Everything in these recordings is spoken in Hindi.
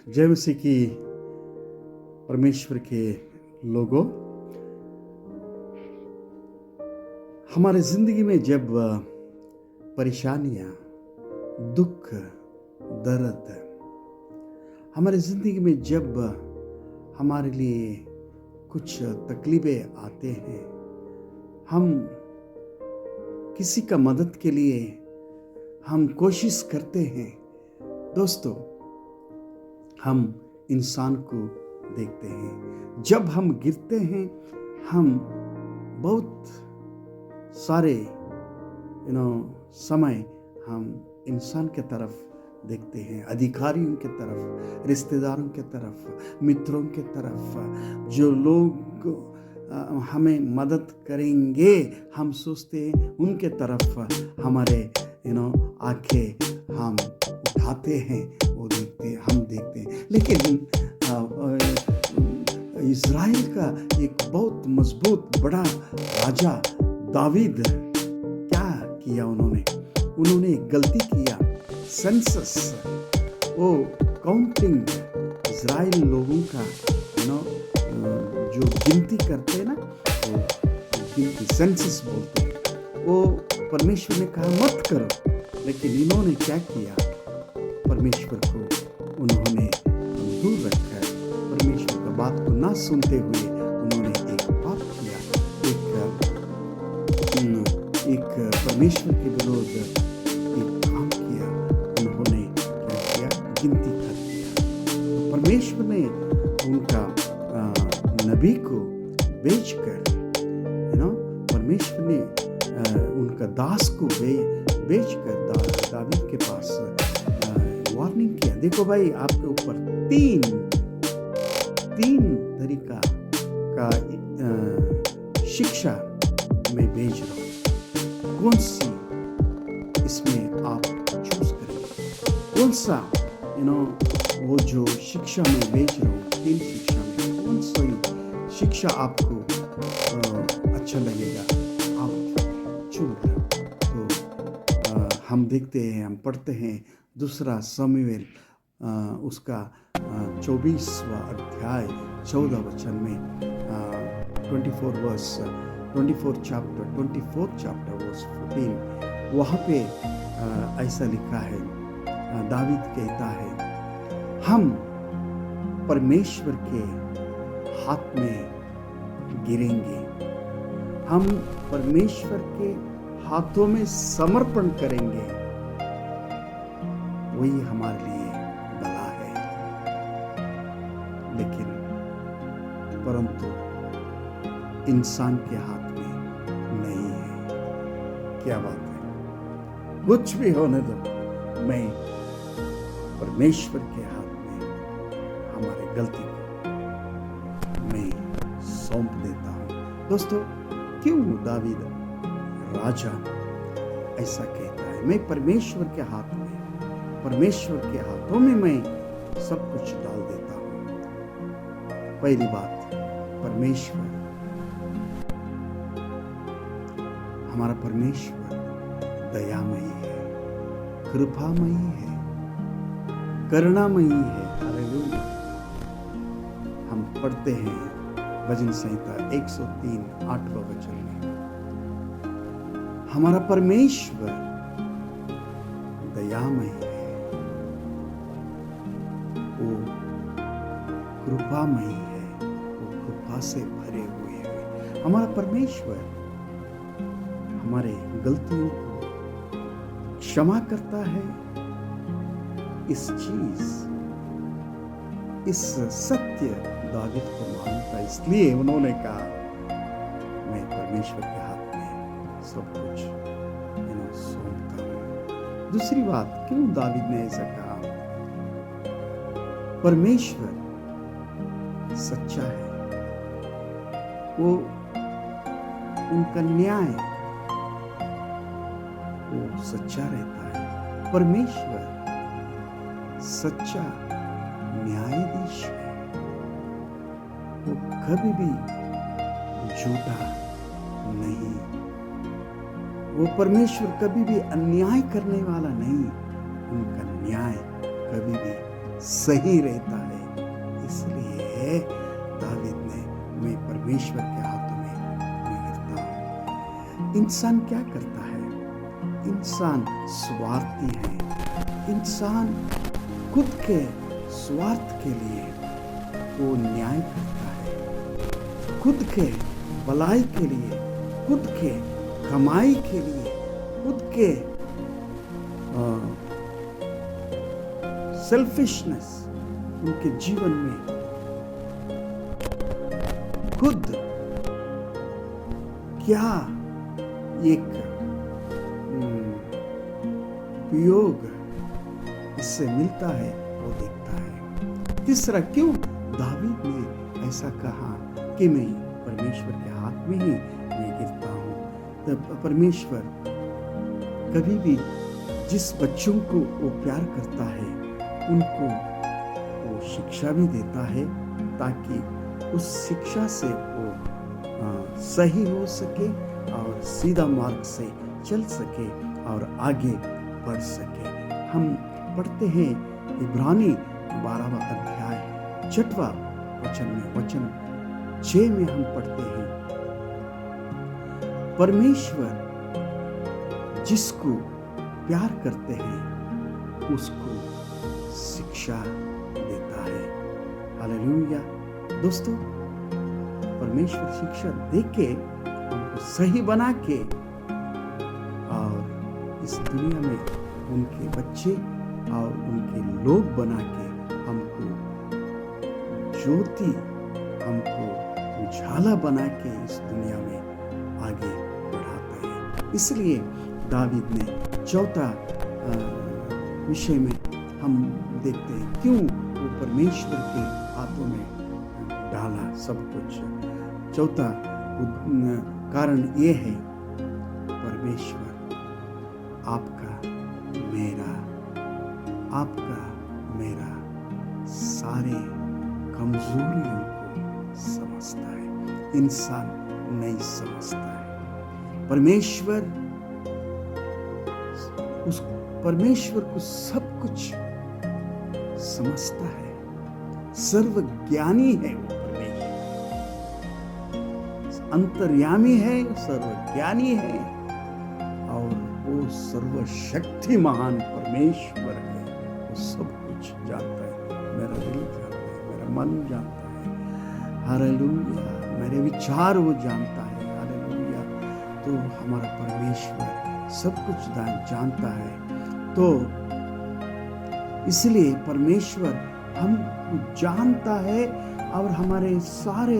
जय मसीह की परमेश्वर के लोगों, हमारे ज़िंदगी में जब परेशानियाँ, दुख, दर्द हमारे ज़िंदगी में जब हमारे लिए कुछ तकलीफ़ें आते हैं, हम किसी का मदद के लिए हम कोशिश करते हैं। दोस्तों, हम इंसान को देखते हैं, जब हम गिरते हैं हम बहुत सारे समय हम इंसान के तरफ देखते हैं, अधिकारियों के तरफ, रिश्तेदारों के तरफ, मित्रों के तरफ, जो लोग हमें मदद करेंगे हम सोचते हैं उनके तरफ हमारे आंखें हम उठाते हैं, वो देखते हैं, हम देखते हैं। लेकिन इज़राइल का एक बहुत मजबूत बड़ा राजा दावीद क्या किया, उन्होंने एक गलती किया। सेंसस, वो काउंटिंग, इज़राइल लोगों का जो गिनती करते हैं ना, वो गिनती सेंसस बोलते हैं, वो परमेश्वर ने कहा मत करो। लेकिन इन्होंने क्या किया, परमेश्वर को उन्होंने दूर रखा, परमेश्वर का बात को ना सुनते हुए उन्होंने एक पाप किया, एक परमेश्वर के विरोध एक काम किया। उन्होंने क्या किया, गिनती कर दिया। तो परमेश्वर ने उनका नबी को बेचकर परमेश्वर ने उनका दास को बेचकर दावीद के पास वार्निंग किया, देखो भाई, आपके ऊपर तीन तरीका का शिक्षा मैं भेज रहा हूँ, कौन सी इसमें आप चूज करेंगे? कौन सा वो जो शिक्षा मैं भेज रहा हूँ, 3 शिक्षा में कौन सी शिक्षा आपको अच्छा लगेगा, आप चुन रहे हो। तो हम देखते हैं, हम पढ़ते हैं 2 शमूएल उसका 24वां अध्याय 14 वचन में 24 चैप्टर वर्स 14, वहाँ पे ऐसा लिखा है, दावीद कहता है, हम परमेश्वर के हाथ में गिरेंगे, हम परमेश्वर के हाथों में समर्पण करेंगे, वही हमारे लिए भला है। लेकिन परंतु इंसान के हाथ में नहीं है। क्या बात है, कुछ भी होने दो, मैं परमेश्वर के हाथ में हमारे गलती को मैं सौंप देता हूँ। दोस्तों, क्यों दावीद राजा ऐसा कहता है, मैं परमेश्वर के हाथ में, परमेश्वर के हाथों में मैं सब कुछ डाल देता हूँ? पहली बात, परमेश्वर, हमारा परमेश्वर दयामयी है, कृपामयी है, करुणामयी है। हालेलुया। हम पढ़ते हैं भजन संहिता 103 8वां वचन में, हमारा परमेश्वर दयामयी है, वो कृपामयी है, वो कृपा से भरे हुए हैं। हमारा परमेश्वर हमारे गलतियों को क्षमा करता है। इस सत्य दावीद को मालूम था, इसलिए उन्होंने कहा, मैं परमेश्वर के हाथ में सब कुछ सौंपता हूं। दूसरी बात, क्यों दावीद ने ऐसा कहा? परमेश्वर सच्चा है, वो उनका न्याय वो सच्चा रहता है। परमेश्वर सच्चा न्यायाधीश है, वो कभी भी झूठा नहीं, वो परमेश्वर कभी भी अन्याय करने वाला नहीं, उनका न्याय कभी भी सही रहता है। इसलिए दावीद ने, मैं परमेश्वर के हाथों में मैं गिरता हूँ। इंसान क्या करता है? इंसान स्वार्थी है। इंसान खुद के स्वार्थ के लिए वो न्याय करता है, खुद के भलाई के लिए, खुद के कमाई के लिए, खुद के सेल्फिशनेस उनके जीवन में खुद क्या एक उपयोग इससे मिलता है वो देखता है। तीसरा, क्यों दावीद ने ऐसा कहा कि मैं परमेश्वर के हाथ में ही मैं गिरता हूँ? तब परमेश्वर कभी भी जिस बच्चों को वो प्यार करता है उनको वो शिक्षा भी देता है, ताकि उस शिक्षा से वो सही हो सके और सीधा मार्ग से चल सके और आगे बढ़ सके। हम पढ़ते हैं इब्रानी 12वां अध्याय 6वां वचन में, वचन 6 में हम पढ़ते हैं, परमेश्वर जिसको प्यार करते हैं उसको शिक्षा देता है। हालेलुया। दोस्तों, परमेश्वर शिक्षा देके हमको सही बना के और इस दुनिया में उनके बच्चे और उनके लोग बना के हमको ज्योति, हमको उजाला बना के इस दुनिया में आगे बढ़ाता है। इसलिए दावीद ने चौथा विषय में हम देखते हैं क्यों वो परमेश्वर के हाथों में डाला सब कुछ। चौथा कारण ये है, परमेश्वर आपका मेरा सारे कमजोरियों को समझता है। इंसान नहीं समझता है। परमेश्वर को सब कुछ समझता है। सर्वज्ञानी है वो परमेश्वर, अंतर्यामी है, सर्वज्ञानी है और वो सर्वशक्तिमान परमेश्वर है। वो सब कुछ जानता है। मेरा दिल जानता है, मेरा मन जानता है। हालेलुया। मेरे विचार वो जानता है। हालेलुया। तो हमारा परमेश्वर सब कुछ जानता है। तो इसलिए परमेश्वर हमको जानता है और हमारे सारे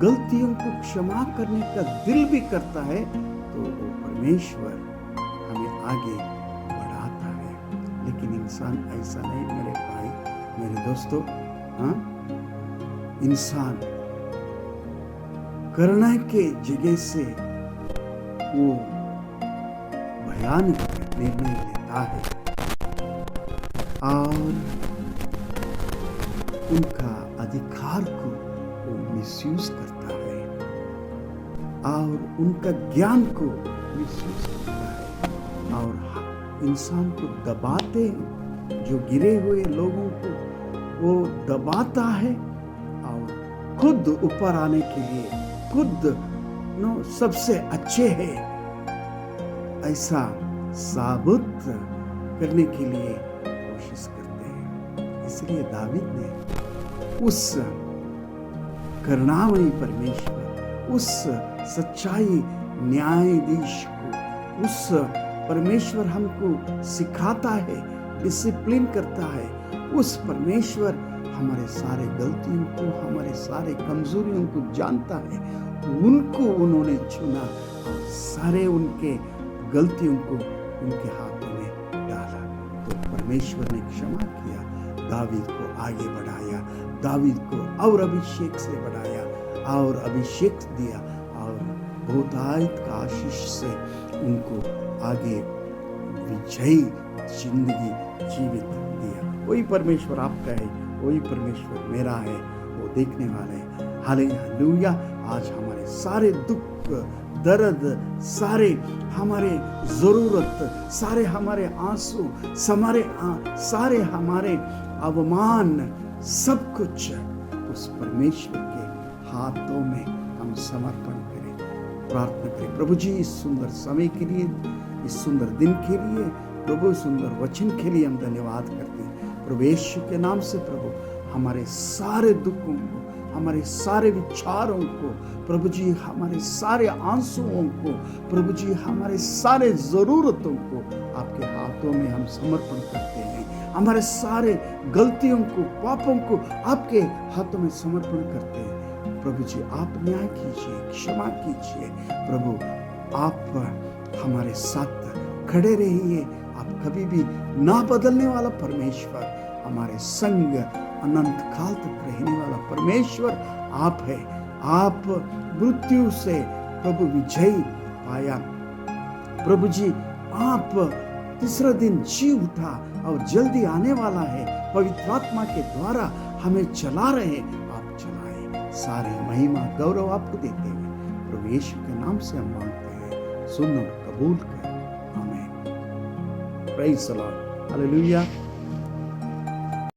गलतियों को क्षमा करने का दिल भी करता है। तो वो परमेश्वर हमें आगे बढ़ाता है। लेकिन इंसान ऐसा नहीं मेरे भाई, मेरे दोस्तों। इंसान करने के जगह से वो भयानक निर्णय लेता है और उनका अधिकार को वो मिसयूज करता है और उनका ज्ञान को मिसयूज करता है और इंसान को दबाते हैं। जो गिरे हुए लोगों को वो दबाता है और खुद ऊपर आने के लिए खुद सबसे अच्छे है ऐसा साबित करने के लिए कोशिश करते हैं। इसलिए दावीद ने उस करुणामयी परमेश्वर, उस सच्चाई न्यायाधीश को, उस परमेश्वर हमको सिखाता है, डिसिप्लिन करता है, उस परमेश्वर हमारे सारे गलतियों को, हमारे सारे कमजोरियों को जानता है, उनको उन्होंने चुना और सारे उनके गलतियों को उनके हाथों में डाला। तो परमेश्वर ने क्षमा किया, दावीद को आगे बढ़ाया, दावीद को और अभिषेक से बढ़ाया और अभिषेक दिया और बहुतायत का आशीष से उनको आगे विजयी जिंदगी जीवित दिया। वही परमेश्वर आपका है, वही परमेश्वर मेरा है, वो देखने वाला है। हालेलुया। आज हमारे सारे दुख दर्द, सारे हमारे ज़रूरत, सारे हमारे आंसू, सारे हमारे अवमान, सब कुछ उस परमेश्वर के हाथों में हम समर्पण करें, प्रार्थना करें। प्रभु जी, इस सुंदर समय के लिए, इस सुंदर दिन के लिए, प्रभु सुंदर वचन के लिए हम धन्यवाद करते हैं। प्रभु यीशु के नाम से प्रभु हमारे सारे दुखों को, हमारे सारे विचारों को, प्रभु जी हमारे सारे आंसुओं को, प्रभु जी हमारे सारे ज़रूरतों को आपके हाथों में हम समर्पण करते हैं। हमारे सारे गलतियों को, पापों को आपके हाथों में समर्पण करते हैं। प्रभु जी आप न्याय कीजिए, क्षमा कीजिए। प्रभु आप हमारे साथ खड़े रहिए। आप कभी भी ना बदलने वाला परमेश्वर, हमारे संग अनंत काल तक रहने वाला परमेश्वर आप है। आप मृत्यु से प्रभु विजय पाया। प्रभु जी आप तीसरा दिन जी उठा और जल्दी आने वाला है। पवित्र आत्मा के द्वारा हमें चला रहे, आप चलाए। सारे महिमा गौरव आपको देते हुए प्रभु यीशु के नाम से हम मांगते हैं, सुन और कबूल कर। आमीन। Praise the Lord. हालेलुया।